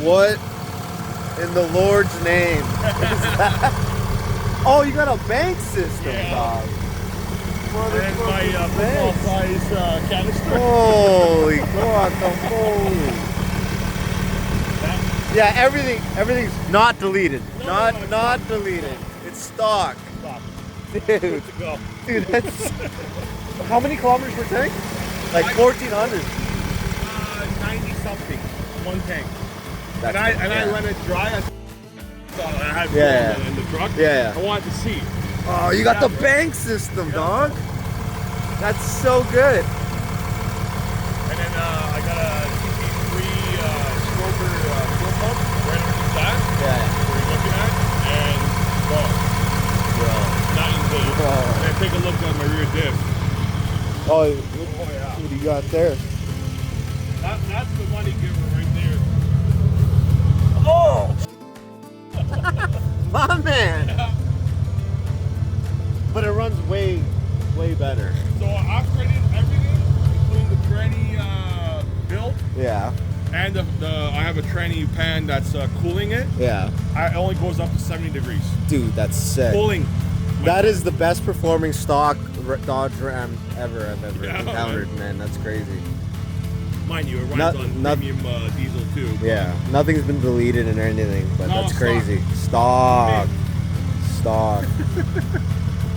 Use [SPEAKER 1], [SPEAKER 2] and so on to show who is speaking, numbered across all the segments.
[SPEAKER 1] What in the Lord's name is that? Oh, you got a bank system, dog.
[SPEAKER 2] And my football size canister.
[SPEAKER 1] Holy guacamole. Yeah, everything's not deleted. Not deleted. It's stock. Dude, dude, that's how many kilometers per tank? Like 1,400.
[SPEAKER 2] 90 something, one tank.
[SPEAKER 1] That's
[SPEAKER 2] I run it dry. I had in the truck.
[SPEAKER 1] Yeah.
[SPEAKER 2] I wanted to see.
[SPEAKER 1] Oh, you got the bank system, dog. That's so good.
[SPEAKER 2] And then I got a TP3 stroker fuel pump right underneath that.
[SPEAKER 1] Yeah.
[SPEAKER 2] Where you're looking at, and not even good. And then take a look at my rear diff.
[SPEAKER 1] Oh, yeah. What do you got there?
[SPEAKER 2] That's the money giver right there.
[SPEAKER 1] Oh! My man! But it runs way better.
[SPEAKER 2] So I upgraded everything, including the tranny build.
[SPEAKER 1] Yeah.
[SPEAKER 2] And I have a tranny pan that's cooling it.
[SPEAKER 1] Yeah.
[SPEAKER 2] It only goes up to 70 degrees.
[SPEAKER 1] Dude, that's sick.
[SPEAKER 2] Cooling.
[SPEAKER 1] That is the best performing stock Dodge Ram I've ever encountered, man. That's crazy.
[SPEAKER 2] Mind you, it runs on premium diesel too.
[SPEAKER 1] Yeah, nothing's been deleted and anything, but that's crazy. Stock.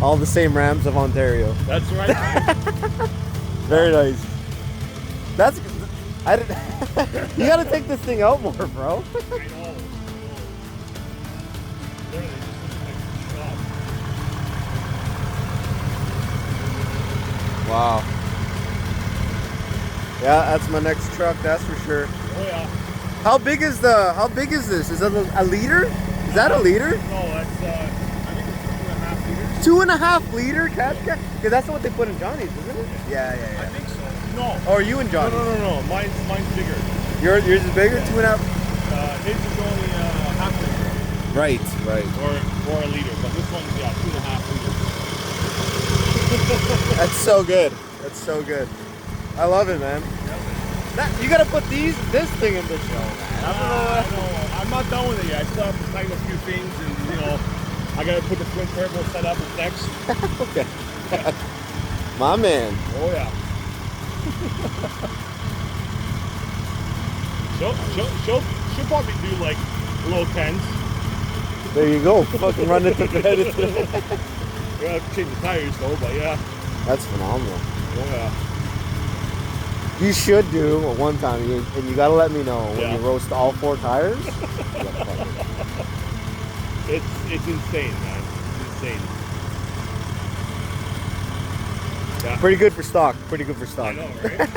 [SPEAKER 1] All the same Rams of Ontario.
[SPEAKER 2] That's right.
[SPEAKER 1] Very nice. That's. I didn't. You gotta take this thing out more, bro.
[SPEAKER 2] I know. Literally, just like
[SPEAKER 1] Wow. Yeah, that's my next truck, that's for sure.
[SPEAKER 2] oh yeah.
[SPEAKER 1] How big is this? Is it a liter? Is that a liter?
[SPEAKER 2] No, that's I think it's 2.5 liters.
[SPEAKER 1] 2.5 liter cash can? Because that's what they put in Johnny's, isn't it? Yeah.
[SPEAKER 2] I think so. No.
[SPEAKER 1] Or are you in Johnny's?
[SPEAKER 2] No. Mine's bigger.
[SPEAKER 1] Yours is bigger? 2.5?
[SPEAKER 2] His is only half liter.
[SPEAKER 1] Right.
[SPEAKER 2] Or a liter, but this one's 2.5 liters.
[SPEAKER 1] That's so good. That's so good. I love it, man. You gotta put this thing in the show, man.
[SPEAKER 2] I know. I'm not done with it yet. I still have to tighten a few things, and I gotta put the twin turbo set up with next.
[SPEAKER 1] Okay. My man.
[SPEAKER 2] Oh yeah. She'll probably do like low 10s.
[SPEAKER 1] There you go. Fucking run it to bed.
[SPEAKER 2] We have to change the tires though, but yeah.
[SPEAKER 1] That's phenomenal.
[SPEAKER 2] Oh yeah.
[SPEAKER 1] You should do one time, and you gotta let me know when you roast all 4 tires.
[SPEAKER 2] It's insane, man. It's insane. Yeah.
[SPEAKER 1] Pretty good for stock.
[SPEAKER 2] I know, right?